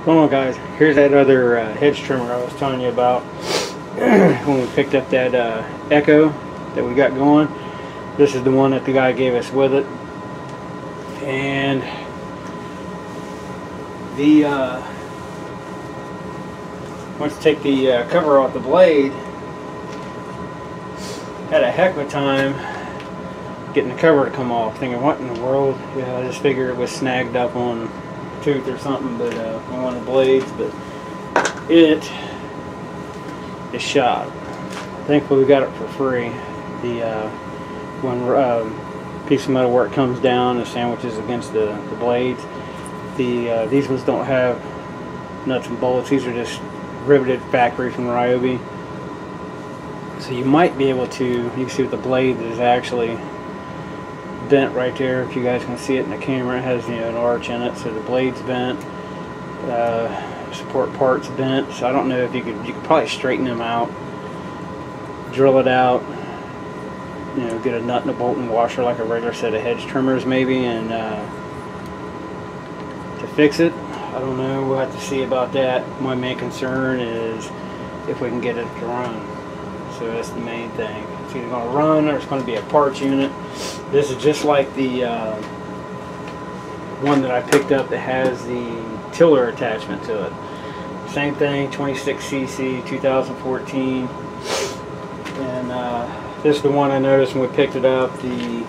Come on guys, here's that other hedge trimmer I was telling you about when we picked up that Echo that we got going. This is the one that the guy gave us with it. And the once you take the cover off the blade, had a heck of a time getting the cover to come off, thinking what in the world. Yeah, I just figured it was snagged up on tooth or something, but on one of the blades, but it is shot. Thankfully we got it for free. The one piece of metal where it comes down and sandwiches against the blades, these ones don't have nuts and bolts. These are just riveted factory from Ryobi. So you might be able to, you can see with the blade that is actually bent right there. If you guys can see it in the camera, it has, you know, an arch in it, so the blade's bent, support part's bent. So I don't know if you could probably straighten them out, drill it out, you know, get a nut and a bolt and washer like a regular set of hedge trimmers maybe, and to fix it. I don't know, we'll have to see about that. My main concern is if we can get it to run. So that's the main thing. It's either going to run or it's going to be a parts unit. This is just like the one that I picked up that has the tiller attachment to it. Same thing, 26cc, 2014. And this is the one I noticed when we picked it up. It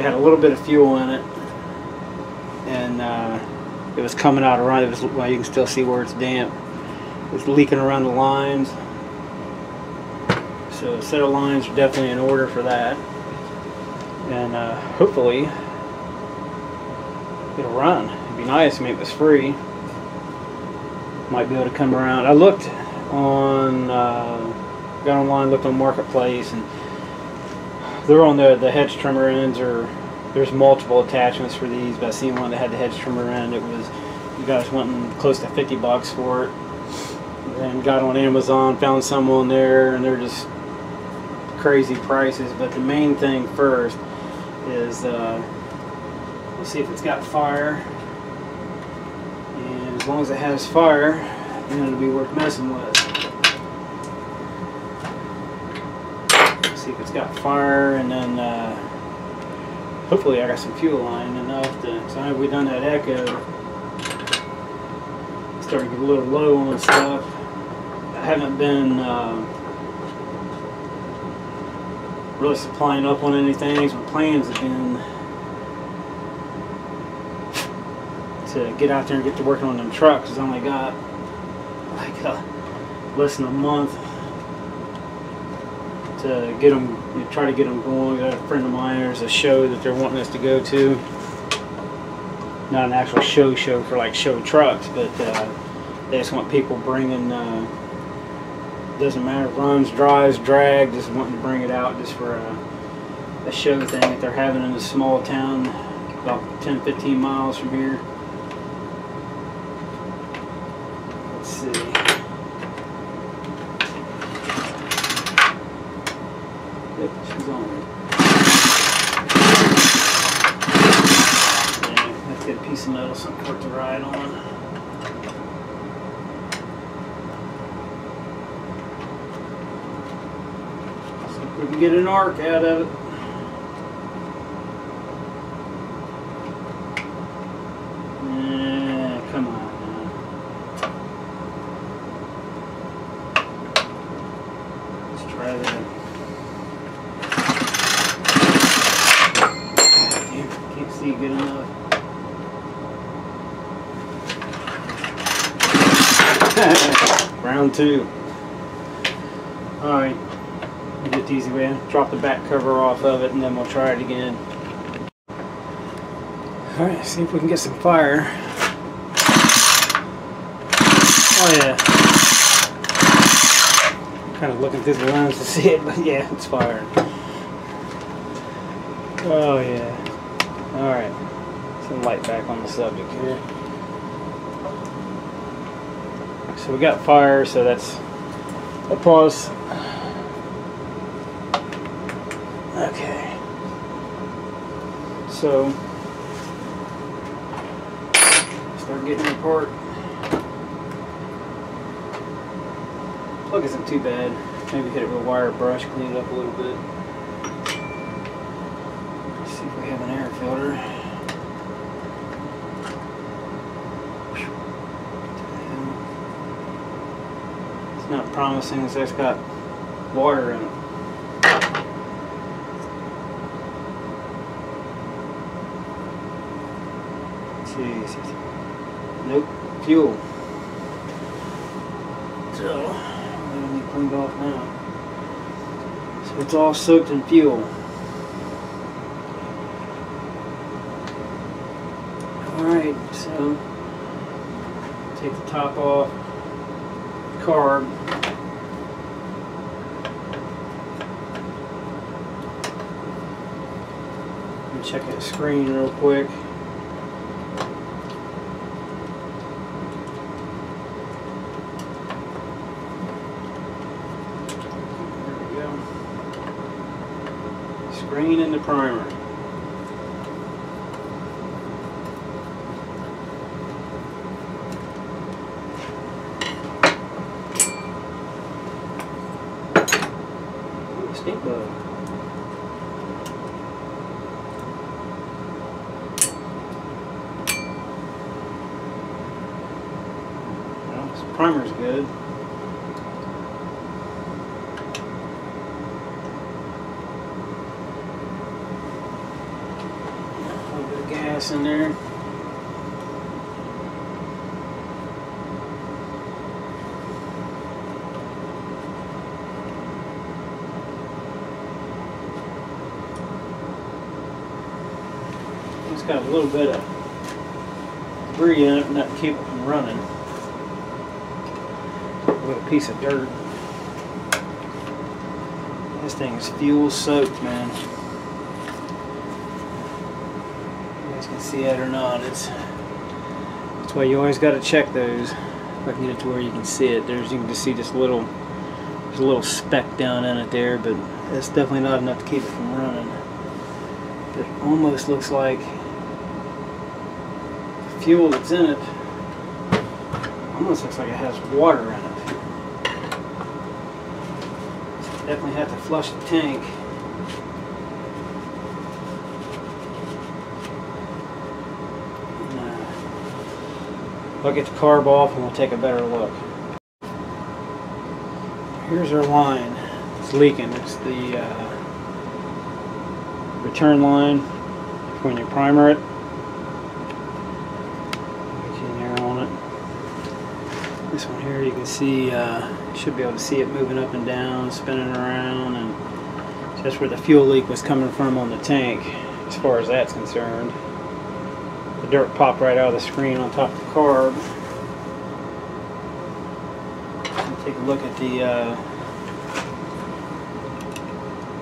had a little bit of fuel in it, and it was coming out around. It was, well, you can still see where it's damp. It was leaking around the lines. So a set of lines are definitely in order for that, and hopefully it'll run. It'd be nice. I mean, it was free. Might be able to come around. I looked on, got online, looked on Marketplace, and they're on the hedge trimmer ends, or there's multiple attachments for these. But I seen one that had the hedge trimmer end. It was, you guys wanting close to 50 bucks for it. And got on Amazon, found some on there, and they're just crazy prices. But the main thing first is let's see if it's got fire, and as long as it has fire, then it'll be worth messing with. Let's see if it's got fire, and then hopefully I got some fuel line enough to, so I know we done that Echo, starting to get a little low on stuff. I haven't been really supplying up on anything. My plans have been to get out there and get to working on them trucks. I've only got like less than a month to get them, you know, try to get them going. I got a friend of mine, there's a show that they're wanting us to go to. Not an actual show for like show trucks, but they just want people bringing, doesn't matter, runs, drives, drag, just wanting to bring it out just for a show thing that they're having in a small town about 10-15 miles from here. Let's see. Yep, she's on it. Yeah, that's a good piece of metal, something for it to ride on. We can get an arc out of it. Yeah, come on now. Let's try that. Can't see good enough. Round two. Alright. Get the easy way. Drop the back cover off of it, and then we'll try it again. Alright, see if we can get some fire. Oh yeah. Kind of looking through the lens to see it, but yeah, it's firing. Oh yeah. Alright. Some light back on the subject here. So we got fire, so that's a pause. Okay, so start getting it apart. Plug isn't too bad. Maybe hit it with a wire brush, clean it up a little bit. Let's see if we have an air filter. It's not promising, so it's got water in it. Jeez. Nope, fuel. So, let me clean off now. So it's all soaked in fuel. Alright, so take the top off, carb. And check that screen real quick. Screen and the primer. Ooh, stink bug. Well, this primer's good. Gas in there. It's got a little bit of debris in it, not to keep it from running. With a piece of dirt. This thing is fuel soaked, man. Can see it or not. That's why you always got to check those. If I can get it to where you can see it, you can just see there's a little speck down in it there, but it's definitely not enough to keep it from running. It almost looks like the fuel that's in it almost looks like it has water in it. So definitely have to flush the tank. I'll get the carb off and we'll take a better look. Here's our line. It's leaking. It's the return line when you primer it. Get you in there on it. This one here you can see, you should be able to see it moving up and down, spinning around, and that's where the fuel leak was coming from on the tank, as far as that's concerned. The dirt popped right out of the screen on top of the carb. Take a look at the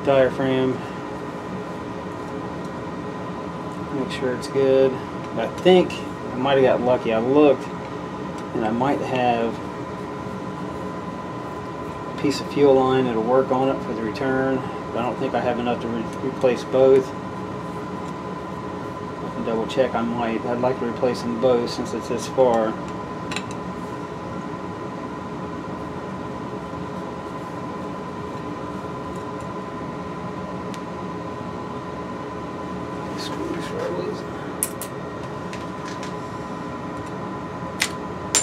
diaphragm. Make sure it's good. I think I might have got lucky. I looked and I might have a piece of fuel line that'll work on it for the return, but I don't think I have enough to replace both. Double check. I'd like to replace them both since it's this far.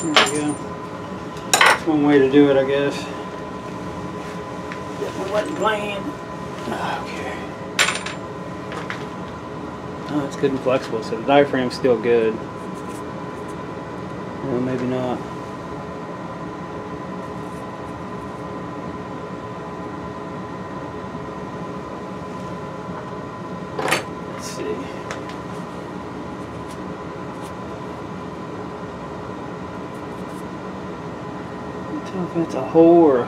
There we go. That's one way to do it, I guess. Definitely wasn't planned. Okay. Oh, it's good and flexible, so the diaphragm's still good. Well, maybe not. Let's see. I can't tell if that's a hole or a...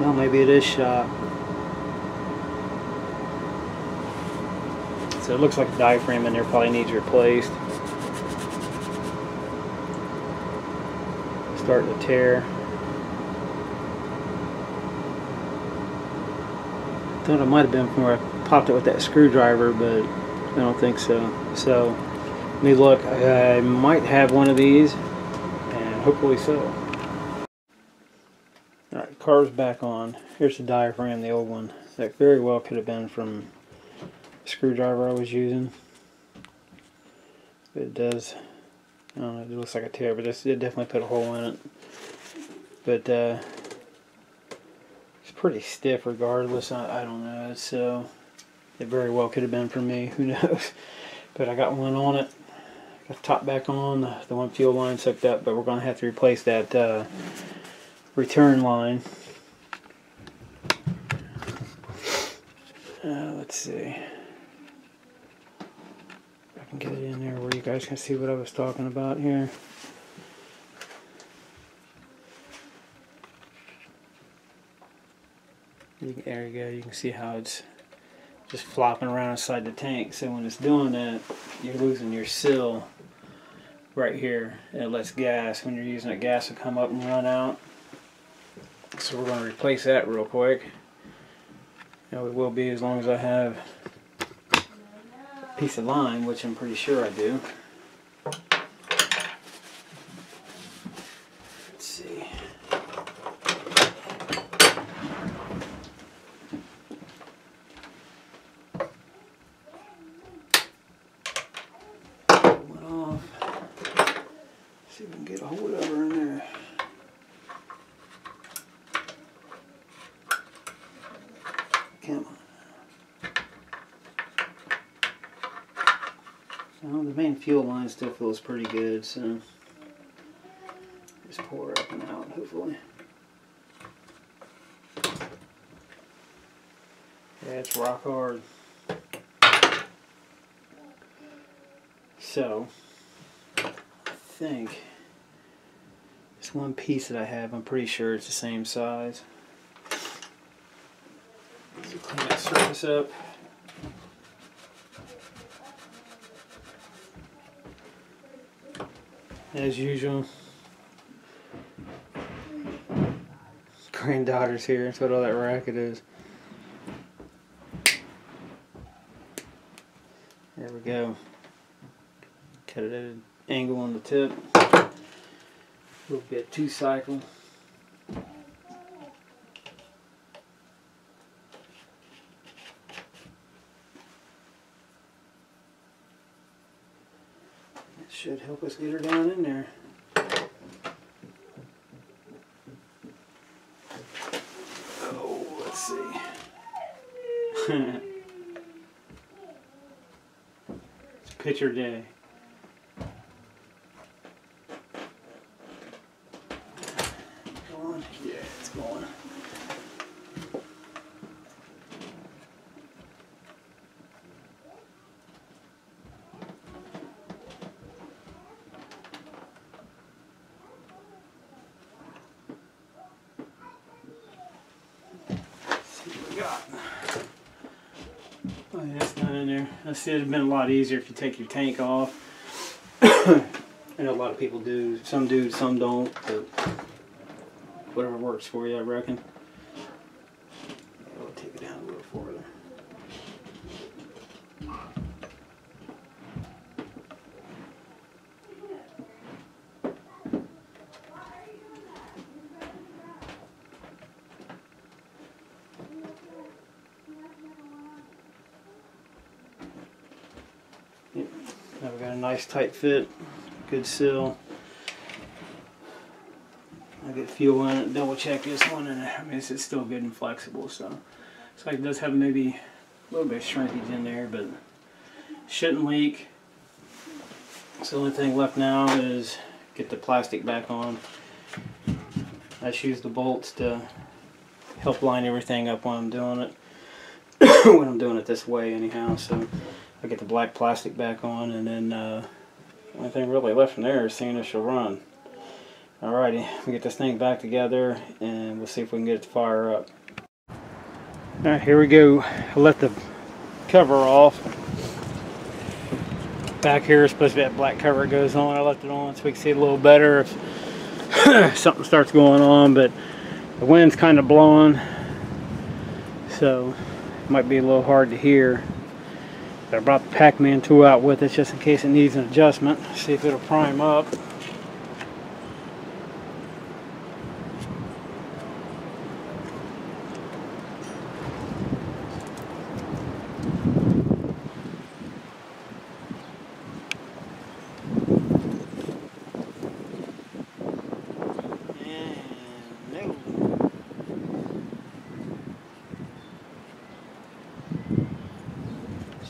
Well, maybe it is shot. So it looks like the diaphragm in there probably needs replaced. Starting to tear. Thought it might have been from where I popped it with that screwdriver, but I don't think so. So let me look. I might have one of these, and hopefully so. Alright, car's back on. Here's the diaphragm, the old one. That very well could have been from the screwdriver I was using. But it does, I don't know, it looks like a tear, but it definitely put a hole in it. But it's pretty stiff regardless. I don't know. So it very well could have been for me. Who knows? But I got one on it. Got the top back on. The one fuel line sucked up, but we're going to have to replace that return line. Let's see if I can get it in there where you guys can see what I was talking about here. There you go. You can see how it's just flopping around inside the tank. So when it's doing that, you're losing your seal right here. It lets gas. When you're using it, gas will come up and run out. So we're going to replace that real quick. You know, it will be as long as I have a piece of line, which I'm pretty sure I do. Let's see. Went off. See if we can get a hold of her in there. Come on. Well, the main fuel line still feels pretty good, so just pour it up and out, hopefully. Yeah, it's rock hard. So, I think this one piece that I have, I'm pretty sure it's the same size. So clean that surface up. As usual, granddaughter's here. That's what all that racket is. There we go. Cut it at an angle on the tip. A little bit 2-cycle. Should help us get her down in there. Oh, let's see. It's picture day. Going? Yeah, it's going. Oh yeah, it's not in there. I see it'd have been a lot easier if you take your tank off. I know a lot of people do. Some do, some don't. But whatever works for you, I reckon. I'll take it down a little further. Yep. Now we got a nice tight fit, good seal. I get fuel in it, double check this one, and I mean it's still good and flexible. So it's like it does have maybe a little bit of shrinkage in there, but shouldn't leak. So the only thing left now is get the plastic back on. I just use the bolts to help line everything up while I'm doing it. When I'm doing it this way anyhow. So I get the black plastic back on, and then the only thing really left from there is seeing if she'll run. Alrighty, we get this thing back together and we'll see if we can get it to fire up. Alright, here we go. I let the cover off. Back here is supposed to be that black cover that goes on. I left it on so we can see it a little better if something starts going on, but the wind's kind of blowing, so it might be a little hard to hear. I brought the Pac-Man tool out with it just in case it needs an adjustment. See if it'll prime up.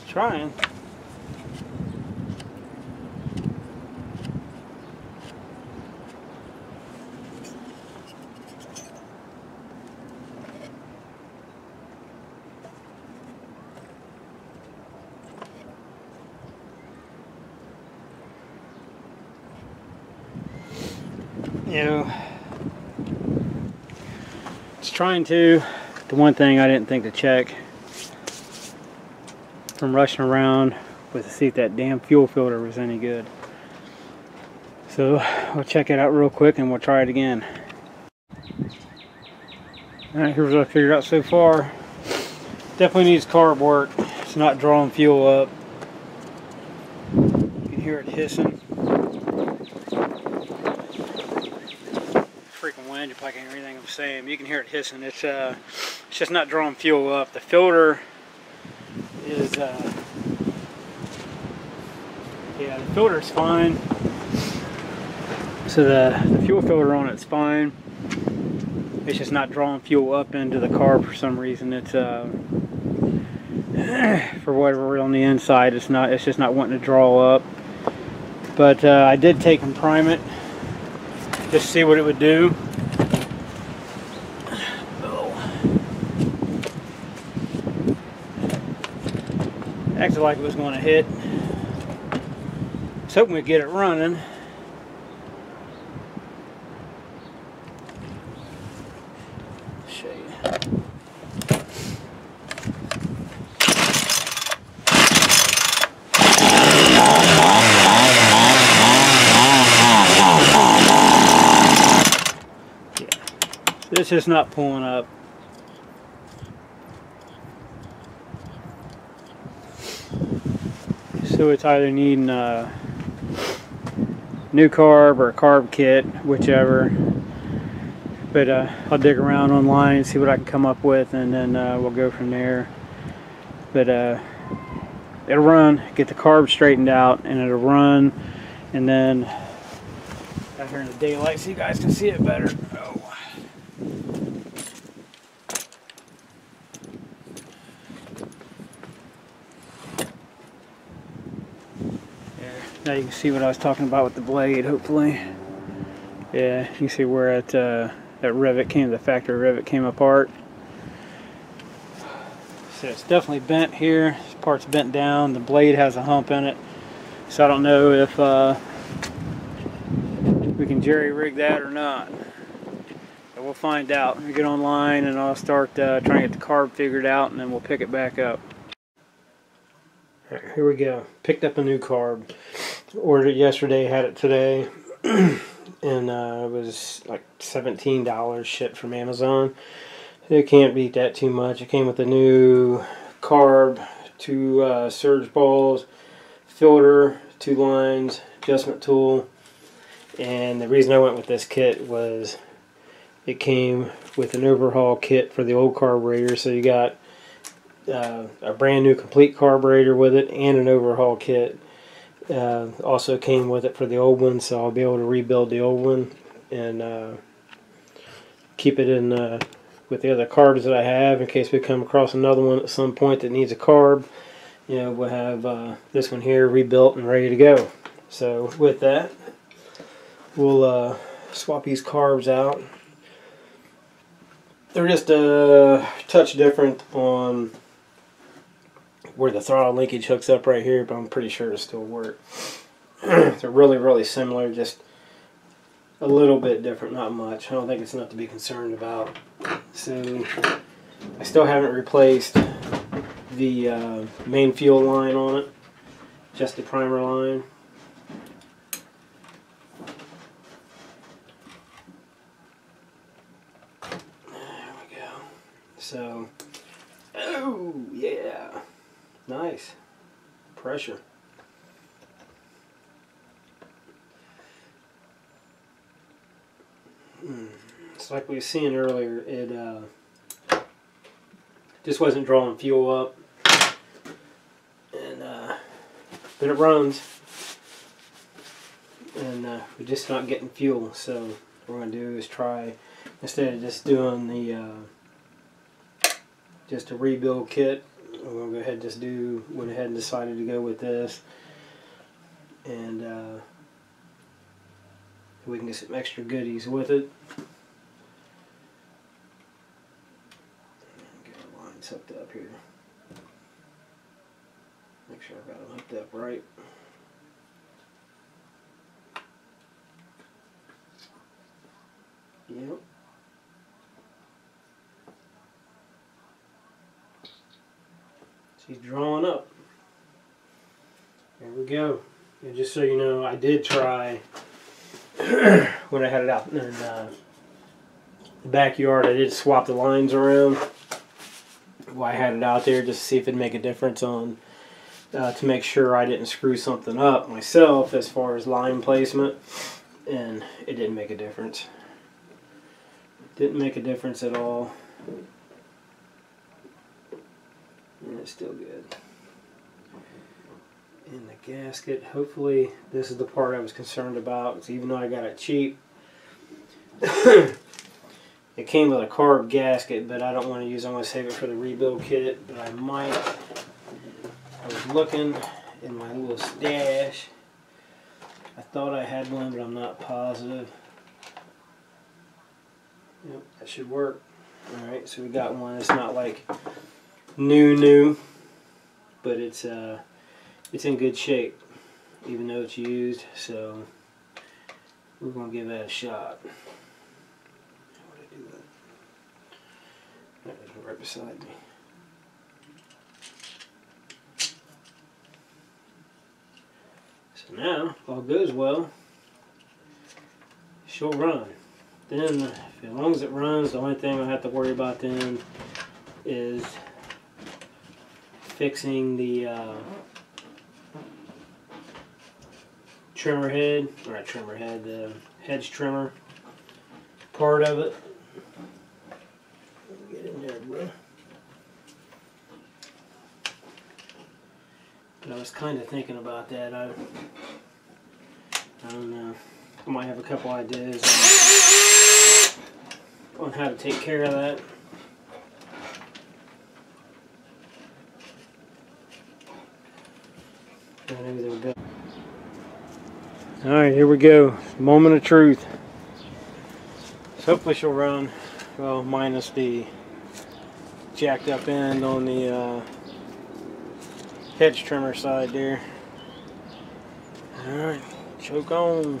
Trying. You know, it's trying to. The one thing I didn't think to check from rushing around was to see if that damn fuel filter was any good. So I'll check it out real quick and we'll try it again. Alright, here's what I figured out so far. Definitely needs carb work. It's not drawing fuel up. You can hear it hissing. Freaking wind, you probably can't hear anything I'm saying. You can hear it hissing. It's just not drawing fuel up. The filter is yeah, the filter's fine. So the fuel filter on it's fine. It's just not drawing fuel up into the carb for some reason. It's for whatever on the inside, it's just not wanting to draw up. But I did take and prime it just to see what it would do. Acted like it was going to hit. I was hoping we'd get it running. Show you. Yeah. This is not pulling up. So it's either needing a new carb or a carb kit, whichever. But I'll dig around online and see what I can come up with, and then we'll go from there. But it'll run, get the carb straightened out, and it'll run, and then out here in the daylight so you guys can see it better. Oh. Now you can see what I was talking about with the blade, hopefully. Yeah, you can see where that rivet came, the factory rivet came apart. So it's definitely bent here. This part's bent down. The blade has a hump in it. So I don't know if we can jerry rig that or not. But we'll find out. We get online and I'll start trying to get the carb figured out, and then we'll pick it back up. Alright, here we go. Picked up a new carb. Ordered it yesterday, had it today. And it was like $17 shipped from Amazon. It can't beat that too much. It came with a new carb, 2 surge balls, filter, 2 lines, adjustment tool. And the reason I went with this kit was it came with an overhaul kit for the old carburetor. So you got a brand new complete carburetor with it and an overhaul kit. Also came with it for the old one, so I'll be able to rebuild the old one and keep it in with the other carbs that I have in case we come across another one at some point that needs a carb. You know, we'll have this one here rebuilt and ready to go. So with that, we'll swap these carbs out. They're just a touch different on where the throttle linkage hooks up right here, but I'm pretty sure it'll still work. They're really similar, just a little bit different, not much. I don't think it's enough to be concerned about. So I still haven't replaced the main fuel line on it, just the primer line. There we go. So, oh yeah, nice. pressure. It's like we were seeing earlier, it just wasn't drawing fuel up, and but it runs, and we're just not getting fuel. So what we're going to do is try, instead of just doing the just a rebuild kit, we're going to go ahead and just went ahead and decided to go with this, and we can get some extra goodies with it. Get our lines hooked up here. Make sure I've got them hooked up right. Yep. She's drawing up. There we go. And just so you know, I did try when I had it out in the backyard. I did swap the lines around while I had it out there just to see if it'd make a difference on to make sure I didn't screw something up myself as far as line placement, and it didn't make a difference. Didn't make a difference at all, and it's still good. In the gasket, hopefully this is the part I was concerned about, because even though I got it cheap, it came with a carb gasket, but I don't want to use it. I'm going to save it for the rebuild kit, but I might. I was looking in my little stash. I thought I had one, but I'm not positive. Yep, that should work. Alright, so we got one. It's not like new, but it's in good shape, even though it's used, so we're going to give that a shot. How would I do that? That is right beside me. So now, if all goes well, she'll run. Then, as long as it runs, the only thing I have to worry about then is fixing the trimmer head, or not trimmer head, the hedge trimmer part of it. Get in there, bro. But I was kind of thinking about that. I don't know. I might have a couple ideas on how to take care of that. Alright, here we go. Moment of truth. So hopefully she'll run. Well, minus the jacked up end on the hedge trimmer side there. Alright, choke on.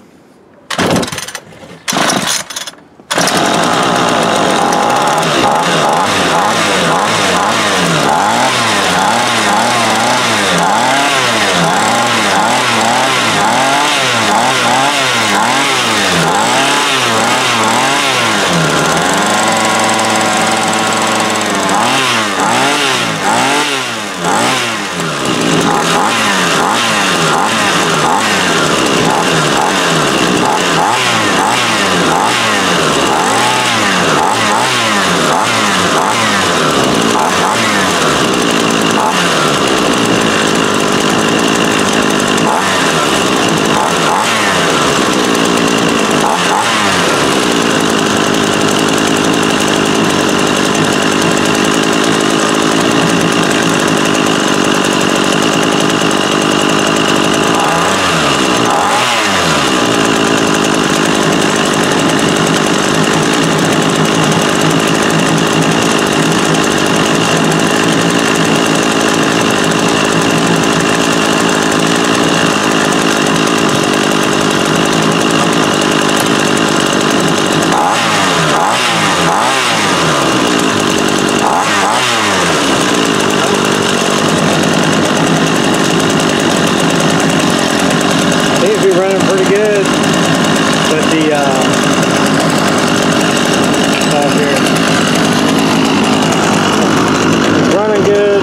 Running good.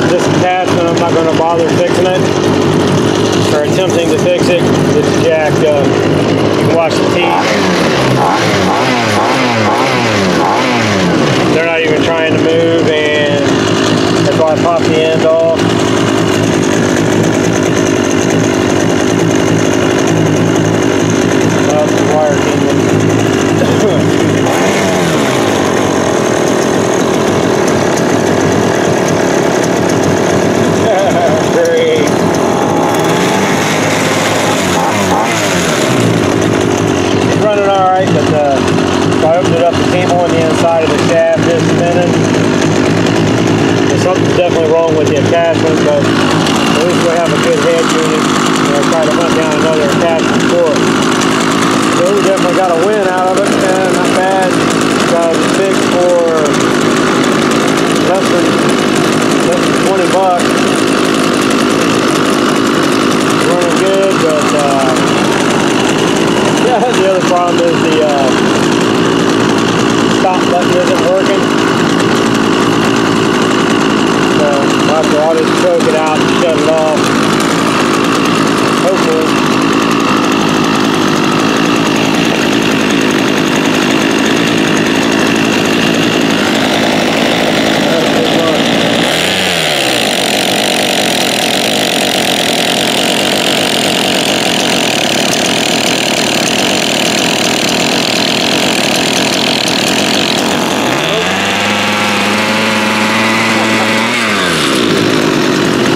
This attachment I'm not going to bother fixing. attempting to fix it. It's jacked up. You can watch the teeth. They're not even trying to move, and that's why I popped the end off. The wire Great. It's running alright, but so I opened it up, the cable on the inside of the shaft is spinning. So something's definitely wrong with the attachment, but at least we have a good head unit. Try to hunt down another attachment for it. So we definitely got a win out of it, and not bad. Got it fixed for less than 20 bucks. Running good, but yeah, the other problem is the stop button isn't working. So I'll just choke it out and shut it off. Hopefully.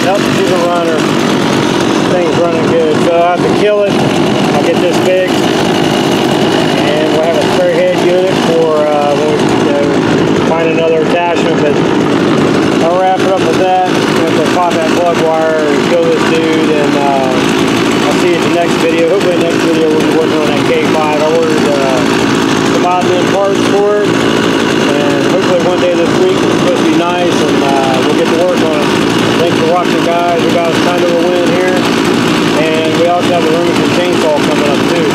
Nope, she's a runner. Thing's running good. So I'll have to kill it. I'll get this fixed. And we'll have a spare head unit for when we find another attachment. But I'll wrap it up with that. I'm going to pop that plug wire and kill this dude. And I'll see you at the next video. Hopefully the next video we'll be working on that K5. I ordered some odds and parts for it. And hopefully one day this week it's supposed to be nice. And we'll get to work on it. Thanks for watching, guys. We got kind of a win here, and we also have the Remington chainsaw coming up too.